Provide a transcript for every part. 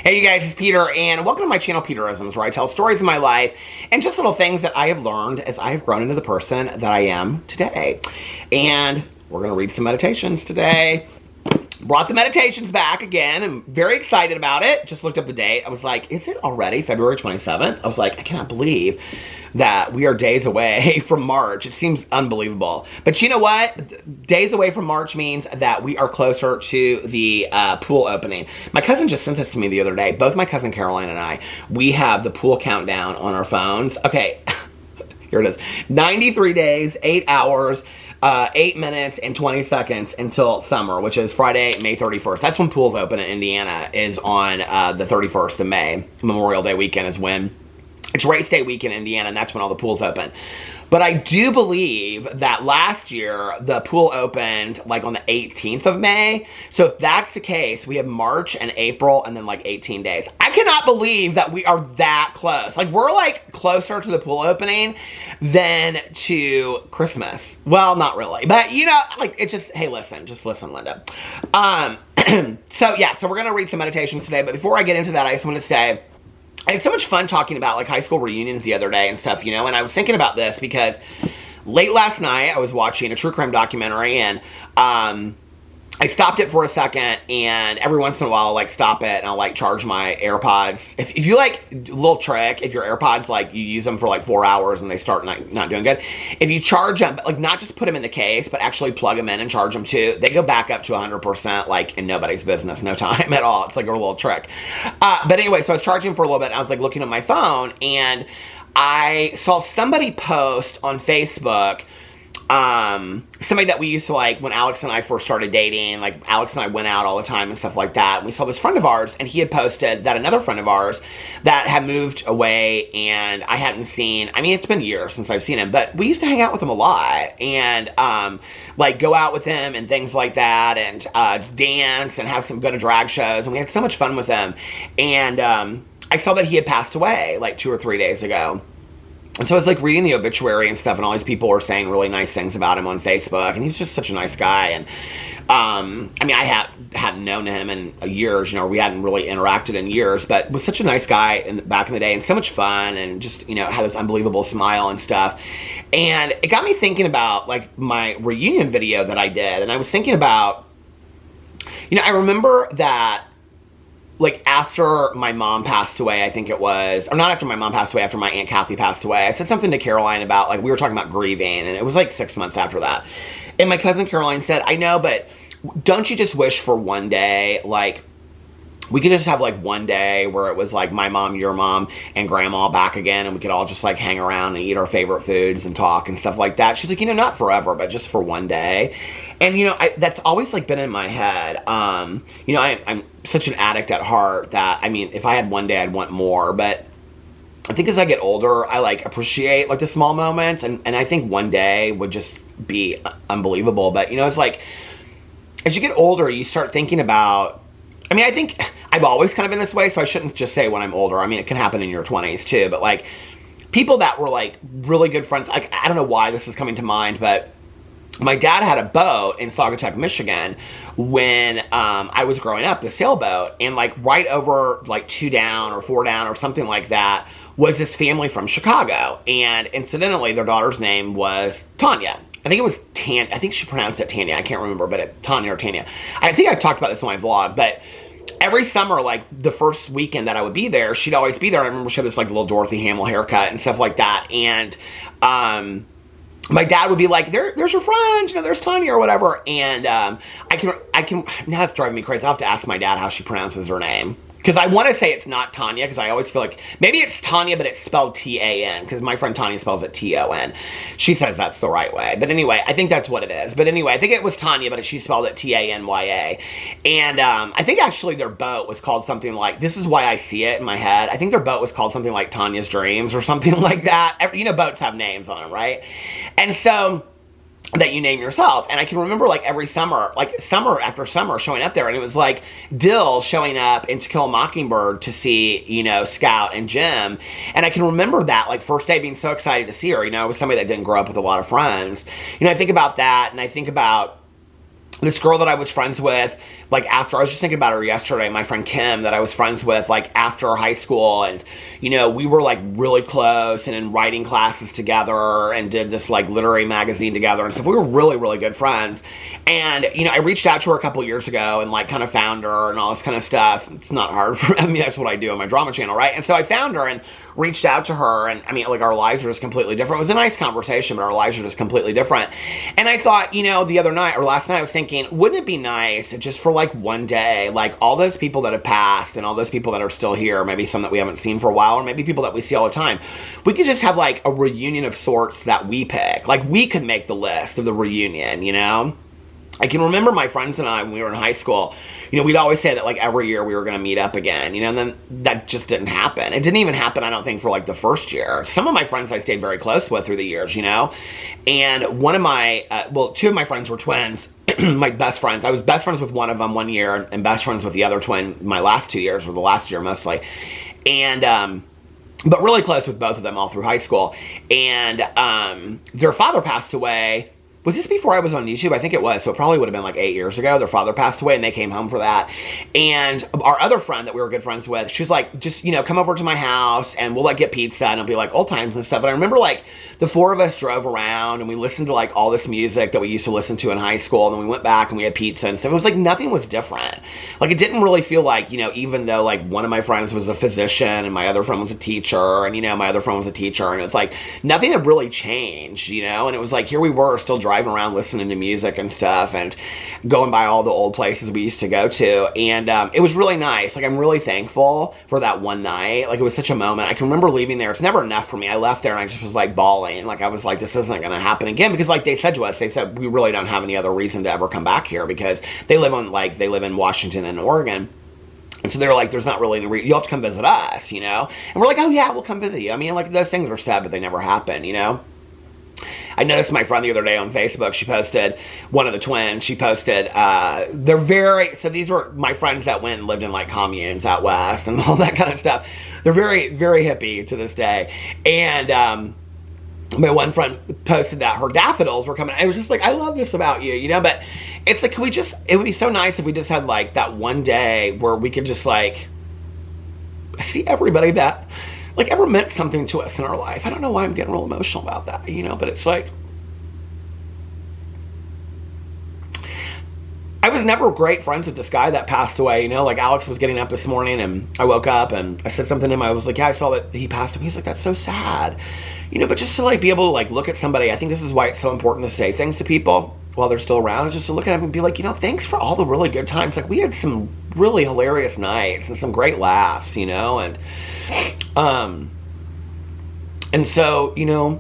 Hey you guys, it's Peter, and welcome to my channel, Peterisms, where I tell stories of my life and just little things that I have learned as I have grown into the person that I am today. And we're going to read some meditations today. Brought the meditations back again. I'm very excited about it. Just looked up the date. I was like, is it already February 27th? I was like, I cannot believe that we are days away from March. It seems unbelievable. But you know what? Days away from March means that we are closer to the pool opening. My cousin just sent this to me the other day. Both my cousin Caroline and I, we have the pool countdown on our phones. Okay, here it is. 93 days, 8 hours, 8 minutes and 20 seconds until summer, which is Friday, May 31st. That's when pools open in Indiana, is on the 31st of May. Memorial Day weekend is when. It's race day weekend in Indiana, and that's when all the pools open. But I do believe that last year, the pool opened like on the 18th of May. So if that's the case, we have March and April and then like 18 days. I cannot believe that we are that close. Like, we're like closer to the pool opening than to Christmas. Well, not really. But, you know, like, it's just, hey, just listen, Linda. So we're going to read some meditations today. But before I get into that, I just want to say, I had so much fun talking about like high school reunions the other day and stuff, you know, and I was thinking about this because late last night I was watching a true crime documentary, and I stopped it for a second, and every once in a while I'll like stop it and I'll like charge my AirPods. If you like, a little trick, if your AirPods, like you use them for like 4 hours and they start not doing good, if you charge them, like not just put them in the case, but actually plug them in and charge them too, they go back up to 100% like in nobody's business, no time at all. It's like a little trick. But anyway, so I was charging for a little bit and I was like looking at my phone, and I saw somebody post on Facebook, somebody that we used to like when Alex and I first started dating. Like, Alex and I went out all the time and stuff like that, and we saw this friend of ours, and he had posted that another friend of ours that had moved away and I hadn't seen. I mean, it's been years since I've seen him, but we used to hang out with him a lot and like go out with him and things like that, and dance and go to drag shows, and we had so much fun with him. And I saw that he had passed away like 2 or 3 days ago. And so I was like reading the obituary and stuff, and all these people were saying really nice things about him on Facebook, and he was just such a nice guy. And I mean, I hadn't known him in years, you know, we hadn't really interacted in years, but was such a nice guy back in the day, and so much fun, and just, you know, had this unbelievable smile and stuff. And it got me thinking about like my reunion video that I did, and I was thinking about, you know, I remember that like after my mom passed away, I think it was, or not after my mom passed away, after my Aunt Kathy passed away, I said something to Caroline about, like, we were talking about grieving, and it was like 6 months after that. And my cousin Caroline said, I know, but don't you just wish for one day, like, we could just have like one day where it was like my mom, your mom, and grandma back again, and we could all just like hang around and eat our favorite foods and talk and stuff like that. She's like, you know, not forever, but just for one day. And, you know, that's always like been in my head. You know, I'm such an addict at heart that, I mean, if I had one day, I'd want more. But I think as I get older, I like appreciate like the small moments, and I think one day would just be unbelievable. But, you know, it's like, as you get older, you start thinking about, I mean, I think I've always kind of been this way, so I shouldn't just say when I'm older. I mean, it can happen in your 20s too, but like people that were like really good friends, I don't know why this is coming to mind, but my dad had a boat in Saugatuck, Michigan when I was growing up, the sailboat, and like right over like 2 down or 4 down or something like that was this family from Chicago. And incidentally, their daughter's name was Tanya. I think it was I think she pronounced it Tanya. I can't remember, but Tanya or Tanya. I think I've talked about this in my vlog, but every summer, like the first weekend that I would be there, she'd always be there. I remember she had this like little Dorothy Hamill haircut and stuff like that. And my dad would be like, there's your friend, you know, there's Tanya or whatever. And I can, now it's driving me crazy. I'll have to ask my dad how she pronounces her name. Because I want to say it's not Tanya, because I always feel like, maybe it's Tanya, but it's spelled T-A-N, because my friend Tanya spells it T-O-N. She says that's the right way. But anyway, I think that's what it is. But anyway, I think it was Tanya, but she spelled it T-A-N-Y-A. And I think actually their boat was called something like, this is why I see it in my head, I think their boat was called something like Tanya's Dreams or something like that. You know, boats have names on them, right? And so that you name yourself. And I can remember like every summer, like summer after summer, showing up there, and it was like Dill showing up in To Kill a Mockingbird to see, you know, Scout and Jim. And I can remember that like first day being so excited to see her. You know, it was somebody that didn't grow up with a lot of friends. You know, I think about that, and I think about this girl that I was friends with, like after, I was just thinking about her yesterday, my friend Kim that I was friends with, like after high school, and, you know, we were like really close and in writing classes together and did this like literary magazine together and stuff. We were really, really good friends. And, you know, I reached out to her a couple years ago and like kind of found her and all this kind of stuff. It's not hard for, I mean, that's what I do on my drama channel, right? And so I found her and reached out to her, and I mean, like, our lives are just completely different. It was a nice conversation, but our lives are just completely different. And I thought, you know, the other night, or last night, I was thinking, wouldn't it be nice just for like one day, like all those people that have passed and all those people that are still here, maybe some that we haven't seen for a while, or maybe people that we see all the time, we could just have like a reunion of sorts that we pick. Like, we could make the list of the reunion, you know? I can remember my friends and I, when we were in high school, you know, we'd always say that like every year we were going to meet up again, you know, and then that just didn't happen. It didn't even happen, I don't think, for like the first year. Some of my friends I stayed very close with through the years, you know, and one of my, well, two of my friends were twins, my best friends. I was best friends with one of them one year and best friends with the other twin my last 2 years, or the last year mostly. And, but really close with both of them all through high school. And their father passed away. Was this before I was on YouTube? I think it was. So it probably would have been like 8 years ago. Their father passed away and they came home for that. And our other friend that we were good friends with, she was like, just, you know, come over to my house and we'll like get pizza and it'll be like old times and stuff. But I remember like the four of us drove around and we listened to like all this music that we used to listen to in high school. And then we went back and we had pizza and stuff. It was like nothing was different. Like, it didn't really feel like, you know, even though like one of my friends was a physician and my other friend was a teacher, and, you know, my other friend was a teacher, and it was like nothing had really changed, you know. And it was like, here we were still driving around listening to music and stuff and going by all the old places we used to go to. And it was really nice. Like, I'm really thankful for that one night. Like, it was such a moment. I can remember leaving there. It's never enough for me. I left there and I just was like bawling. Like, I was like, this isn't going to happen again, because like they said to us, they said, we really don't have any other reason to ever come back here, because they live in Washington and Oregon. And so they're like, there's not really any you'll have to come visit us, you know? And we're like, oh yeah, we'll come visit you. I mean, like, those things are sad, but they never happen, you know? I noticed my friend the other day on Facebook, she posted, one of the twins, she posted, so these were my friends that went and lived in like communes out west and all that kind of stuff. They're very, very hippie to this day. And, my one friend posted that her daffodils were coming. I was just like, I love this about you, you know? But it's like, it would be so nice if we just had like that one day where we could just like see everybody that like ever meant something to us in our life. I don't know why I'm getting real emotional about that, you know? But it's like, I was never great friends with this guy that passed away, you know? Like, Alex was getting up this morning and I woke up and I said something to him. I was like, yeah, I saw that he passed away. He's like, that's so sad. You know, but just to like be able to like look at somebody, I think this is why it's so important to say things to people while they're still around, is just to look at them and be like, you know, thanks for all the really good times. Like, we had some really hilarious nights and some great laughs, you know? And so, you know,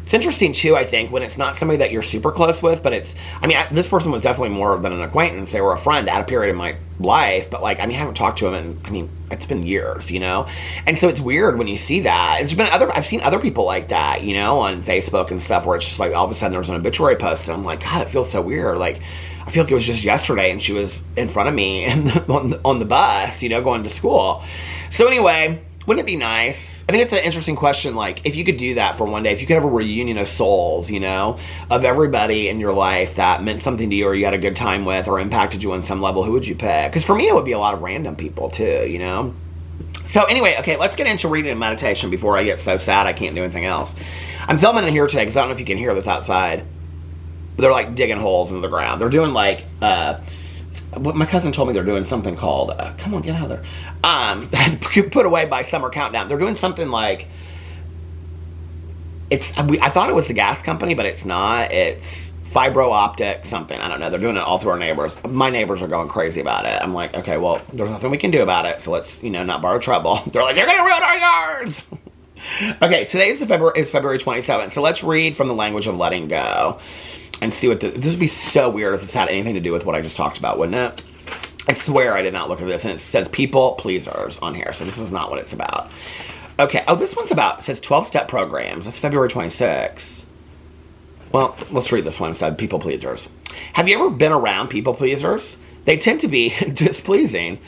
it's interesting too, I think, when it's not somebody that you're super close with, but it's, I mean, this person was definitely more than an acquaintance. They were a friend at a period of my life, but like, I mean, I haven't talked to him in, I mean, it's been years, you know? And so it's weird when you see that. I've seen other people like that, you know, on Facebook and stuff, where it's just like, all of a sudden there's an obituary post and I'm like, God, it feels so weird. Like, I feel like it was just yesterday and she was in front of me on the bus, you know, going to school. So anyway, wouldn't it be nice? I think it's an interesting question, like, if you could do that for one day, if you could have a reunion of souls, you know, of everybody in your life that meant something to you or you had a good time with or impacted you on some level, who would you pick? Because for me, it would be a lot of random people too, you know? So anyway, okay, let's get into reading and meditation before I get so sad I can't do anything else. I'm filming in here today because I don't know if you can hear this outside. But they're like digging holes into the ground. They're doing like, what my cousin told me, they're doing something called, come on, get out of there. Put away by summer countdown. They're doing something like, I thought it was the gas company, but it's not. It's fibro optic something. I don't know. They're doing it all through our neighbors. My neighbors are going crazy about it. I'm like, okay, well, there's nothing we can do about it. So let's, you know, not borrow trouble. They're like, they're going to ruin our yards. Okay, today is February 27th. So let's read from the language of letting go. And see what this would be so weird if this had anything to do with what I just talked about, wouldn't it? I swear I did not look at this, and it says people pleasers on here, so this is not what it's about. Okay, oh, this one's about, it says 12-step programs. That's February 26th. Well, let's read this one instead, people pleasers. Have you ever been around people pleasers? They tend to be displeasing.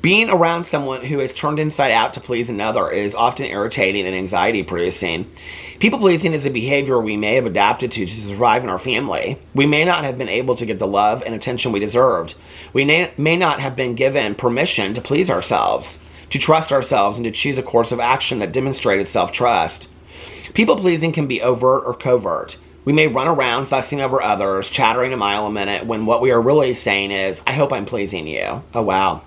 Being around someone who is turned inside out to please another is often irritating and anxiety producing. People pleasing is a behavior we may have adapted to survive in our family. We may not have been able to get the love and attention we deserved. We may not have been given permission to please ourselves, to trust ourselves, and to choose a course of action that demonstrated self-trust. People pleasing can be overt or covert. We may run around fussing over others, chattering a mile a minute, when what we are really saying is, I hope I'm pleasing you. Oh, wow.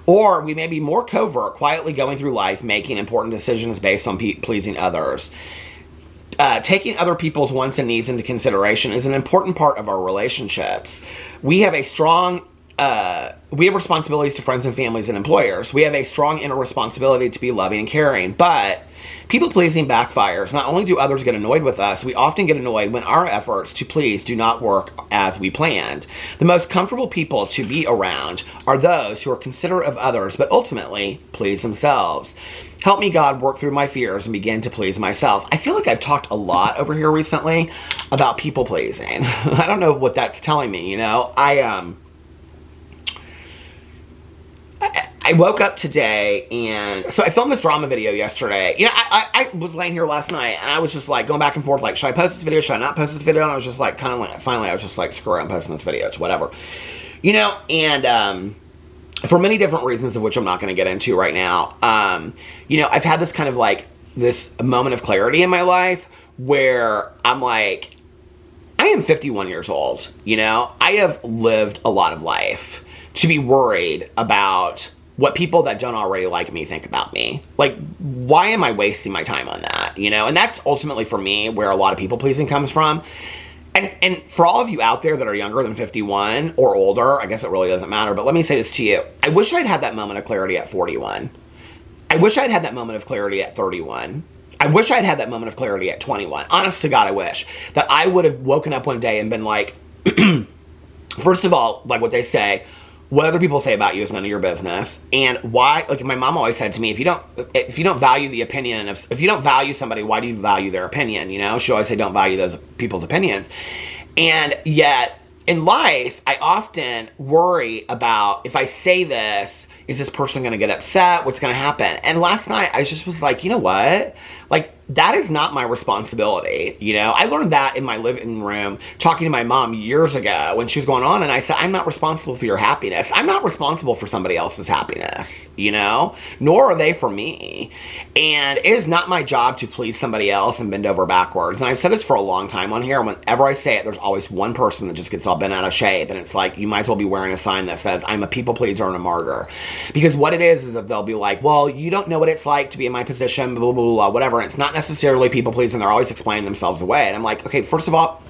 Or we may be more covert, quietly going through life, making important decisions based on pleasing others. Taking other people's wants and needs into consideration is an important part of our relationships. We have responsibilities to friends and families and employers. We have a strong inner responsibility to be loving and caring, but people-pleasing backfires. Not only do others get annoyed with us, we often get annoyed when our efforts to please do not work as we planned. The most comfortable people to be around are those who are considerate of others, but ultimately please themselves. Help me, God, work through my fears and begin to please myself. I feel like I've talked a lot over here recently about people-pleasing. I don't know what that's telling me, you know. I woke up today, and so I filmed this drama video yesterday. You know, I was laying here last night, and I was just like going back and forth, like, should I post this video? Should I not post this video? And I was just like, kind of like, finally, I was just like, screw it, I'm posting this video. It's whatever. You know, and for many different reasons of which I'm not going to get into right now, you know, I've had this kind of like, this moment of clarity in my life where I'm like, I am 51 years old, you know? I have lived a lot of life to be worried about what people that don't already like me think about me. Like, why am I wasting my time on that, you know? And that's ultimately, for me, where a lot of people-pleasing comes from. And for all of you out there that are younger than 51 or older, I guess it really doesn't matter, but let me say this to you. I wish I'd had that moment of clarity at 41. I wish I'd had that moment of clarity at 31. I wish I'd had that moment of clarity at 21. Honest to God, I wish that I would have woken up one day and been like, first of all, like what they say, what other people say about you is none of your business. And why, like my mom always said to me, if you don't value the opinion of, if you don't value somebody, why do you value their opinion? You know, she always say, don't value those people's opinions. And yet in life, I often worry about, if I say this, is this person going to get upset? What's going to happen? And last night I just was like, you know what? Like, that is not my responsibility, you know? I learned that in my living room talking to my mom years ago when she was going on, and I said, I'm not responsible for your happiness. I'm not responsible for somebody else's happiness, you know? Nor are they for me. And it is not my job to please somebody else and bend over backwards. And I've said this for a long time on here, and whenever I say it, there's always one person that just gets all bent out of shape, and it's like, you might as well be wearing a sign that says, I'm a people pleaser and a martyr. Because what it is that they'll be like, well, you don't know what it's like to be in my position, blah, blah, blah, blah, whatever. And it's not necessarily people pleasing, they're always explaining themselves away. And I'm like, okay, first of all,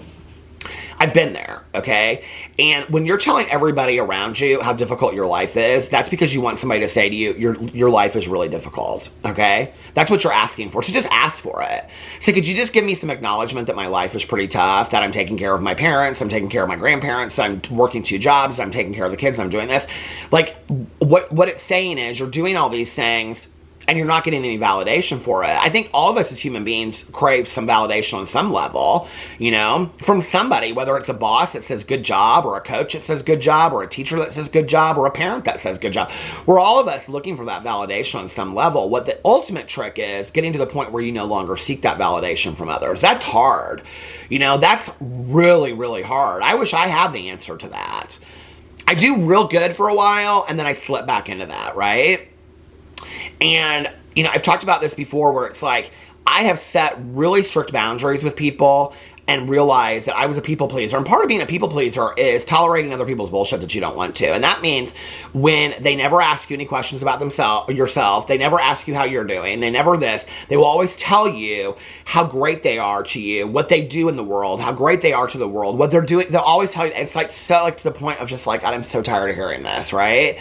I've been there, okay? And when you're telling everybody around you how difficult your life is, that's because you want somebody to say to you, your life is really difficult, okay? That's what you're asking for, so just ask for it. So could you just give me some acknowledgement that my life is pretty tough, that I'm taking care of my parents, I'm taking care of my grandparents, I'm working 2 jobs, I'm taking care of the kids, I'm doing this. Like, what it's saying is, you're doing all these things, and you're not getting any validation for it. I think all of us as human beings crave some validation on some level, you know, from somebody, whether it's a boss that says good job, or a coach that says good job, or a teacher that says good job, or a parent that says good job. We're all of us looking for that validation on some level. What the ultimate trick is, getting to the point where you no longer seek that validation from others. That's hard. You know, that's really, really hard. I wish I had the answer to that. I do real good for a while, and then I slip back into that, right? And, you know, I've talked about this before where it's like, I have set really strict boundaries with people and realized that I was a people pleaser. And part of being a people pleaser is tolerating other people's bullshit that you don't want to. And that means when they never ask you any questions about yourself, they never ask you how you're doing, they never this, they will always tell you how great they are to you, what they do in the world, how great they are to the world, what they're doing. They'll always tell you, it's like, so like to the point of just like, God, I'm so tired of hearing this, right?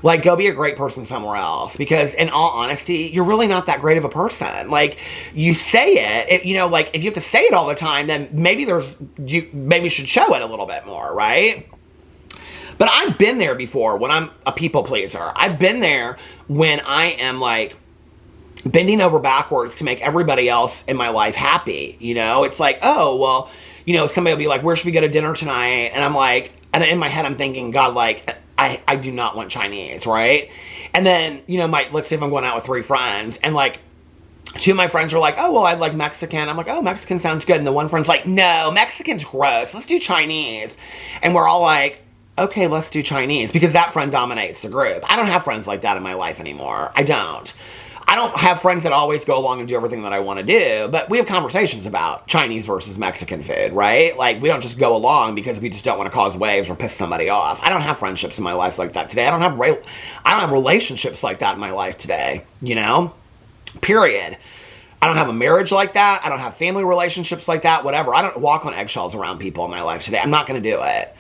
Like, go be a great person somewhere else. Because in all honesty, you're really not that great of a person. Like, you say it, you know, like, if you have to say it all the time, then maybe you should show it a little bit more, right? But I've been there before when I'm a people pleaser. I've been there when I am like bending over backwards to make everybody else in my life happy. You know, it's like, oh, well, you know, somebody will be like, where should we go to dinner tonight? And I'm like, and in my head, I'm thinking, God, like, I do not want Chinese, right? And then, you know, let's say if I'm going out with 3 friends, and like, 2 of my friends are like, oh, well, I'd like Mexican. I'm like, oh, Mexican sounds good. And the one friend's like, no, Mexican's gross. Let's do Chinese. And we're all like, okay, let's do Chinese, because that friend dominates the group. I don't have friends like that in my life anymore. I don't have friends that always go along and do everything that I want to do, but we have conversations about Chinese versus Mexican food, right? Like, we don't just go along because we just don't want to cause waves or piss somebody off. I don't have friendships in my life like that today. I don't have relationships like that in my life today, you know? Period. I don't have a marriage like that. I don't have family relationships like that, whatever. I don't walk on eggshells around people in my life today. I'm not going to do it.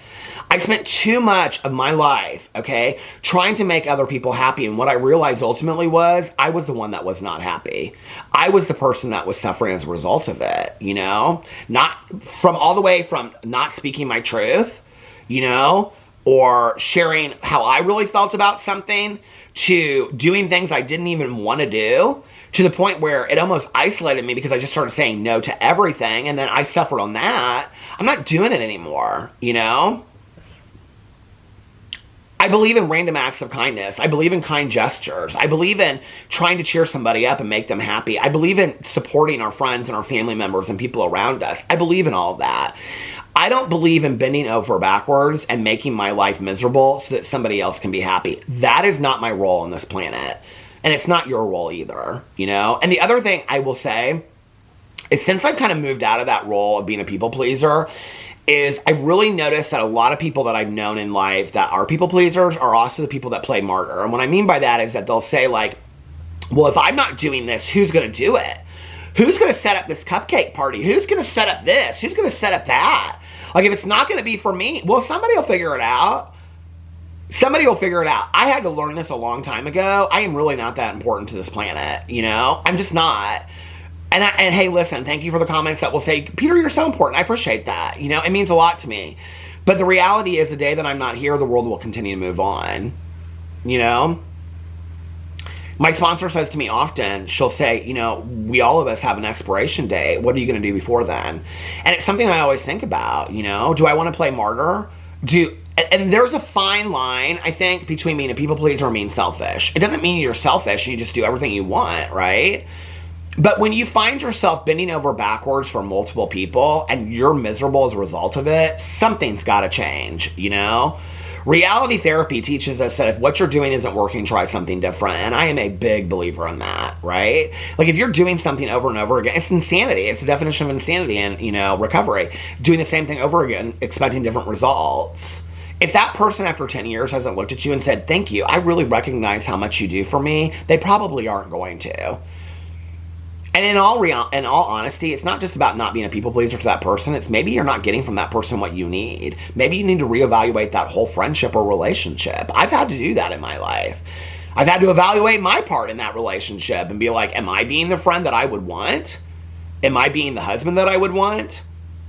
I spent too much of my life, okay, trying to make other people happy. And what I realized ultimately was I was the one that was not happy. I was the person that was suffering as a result of it, you know? Not from all the way from not speaking my truth, you know, or sharing how I really felt about something, to doing things I didn't even want to do, to the point where it almost isolated me because I just started saying no to everything, and then I suffered on that. I'm not doing it anymore, you know? I believe in random acts of kindness. I believe in kind gestures. I believe in trying to cheer somebody up and make them happy. I believe in supporting our friends and our family members and people around us. I believe in all of that. I don't believe in bending over backwards and making my life miserable so that somebody else can be happy. That is not my role on this planet. And it's not your role either, you know? And the other thing I will say is, since I've kind of moved out of that role of being a people pleaser, is I really noticed that a lot of people that I've known in life that are people pleasers are also the people that play martyr. And what I mean by that is that they'll say like, well, if I'm not doing this, who's going to do it? Who's going to set up this cupcake party? Who's going to set up this? Who's going to set up that? Like, if it's not going to be for me, well, somebody will figure it out. Somebody will figure it out. I had to learn this a long time ago. I am really not that important to this planet, you know? I'm just not. And hey, listen, thank you for the comments that will say, Peter, you're so important. I appreciate that. You know, it means a lot to me. But the reality is, the day that I'm not here, the world will continue to move on. You know? My sponsor says to me often, she'll say, you know, we all of us have an expiration date. What are you going to do before then? And it's something I always think about, you know? Do I want to play martyr? And there's a fine line, I think, between being a people pleaser and being selfish. It doesn't mean you're selfish and you just do everything you want, right? But when you find yourself bending over backwards for multiple people and you're miserable as a result of it, something's got to change, you know? Reality therapy teaches us that if what you're doing isn't working, try something different. And I am a big believer in that, right? Like, if you're doing something over and over again, it's insanity. It's the definition of insanity in, you know, recovery. Doing the same thing over again, expecting different results. If that person after 10 years hasn't looked at you and said, thank you, I really recognize how much you do for me, they probably aren't going to. And in all honesty, it's not just about not being a people pleaser for that person. It's maybe you're not getting from that person what you need. Maybe you need to reevaluate that whole friendship or relationship. I've had to do that in my life. I've had to evaluate my part in that relationship and be like, am I being the friend that I would want? Am I being the husband that I would want?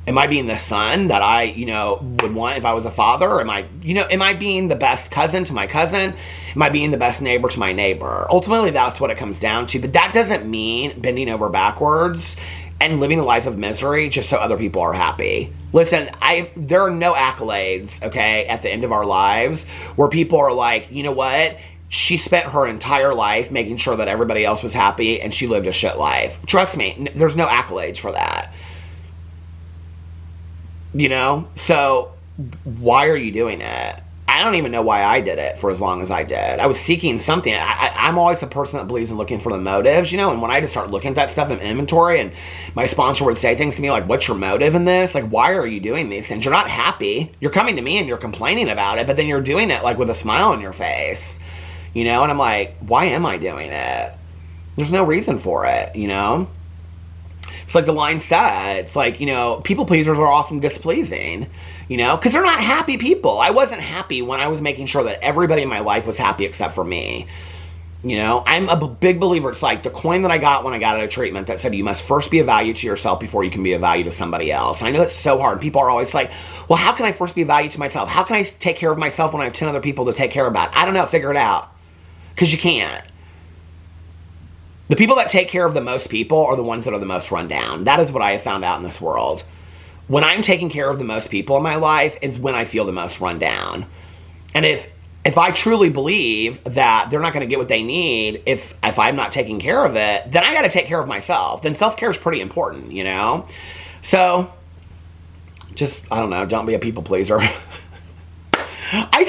Am I being the son that I, you know, would want if I was a father? Am I being the best cousin to my cousin? Am I being the best neighbor to my neighbor? Ultimately, that's what it comes down to. But that doesn't mean bending over backwards and living a life of misery just so other people are happy. Listen, there are no accolades, okay, at the end of our lives where people are like, you know what? She spent her entire life making sure that everybody else was happy and she lived a shit life. Trust me, there's no accolades for that. You know? So, why are you doing it? I don't even know why I did it for as long as I did. I was seeking something. I'm always a person that believes in looking for the motives, you know? And when I just start looking at that stuff in inventory and my sponsor would say things to me like, what's your motive in this? Like, why are you doing these things? You're not happy. You're coming to me and you're complaining about it, but then you're doing it like with a smile on your face, you know? And I'm like, why am I doing it? There's no reason for it, you know? It's like the line said, it's like, you know, people pleasers are often displeasing, you know, because they're not happy people. I wasn't happy when I was making sure that everybody in my life was happy except for me. You know, I'm a big believer. It's like the coin that I got when I got out of treatment that said you must first be a value to yourself before you can be a value to somebody else. I know it's so hard. People are always like, well, how can I first be a value to myself? How can I take care of myself when I have 10 other people to take care about? I don't know. Figure it out. Because you can't. The people that take care of the most people are the ones that are the most run down. That is what I have found out in this world. When I'm taking care of the most people in my life is when I feel the most run down. And if if I truly believe that they're not going to get what they need if I'm not taking care of it, then I got to take care of myself. Then self-care is pretty important, you know? So, just, I don't know, don't be a people pleaser. I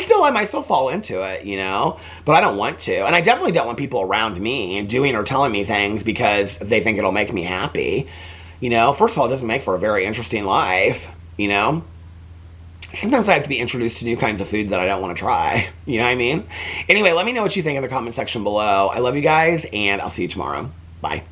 still fall into it, you know? But I don't want to. And I definitely don't want people around me doing or telling me things because they think it'll make me happy. You know, first of all, it doesn't make for a very interesting life, you know? Sometimes I have to be introduced to new kinds of food that I don't want to try. You know what I mean? Anyway, let me know what you think in the comment section below. I love you guys, and I'll see you tomorrow. Bye.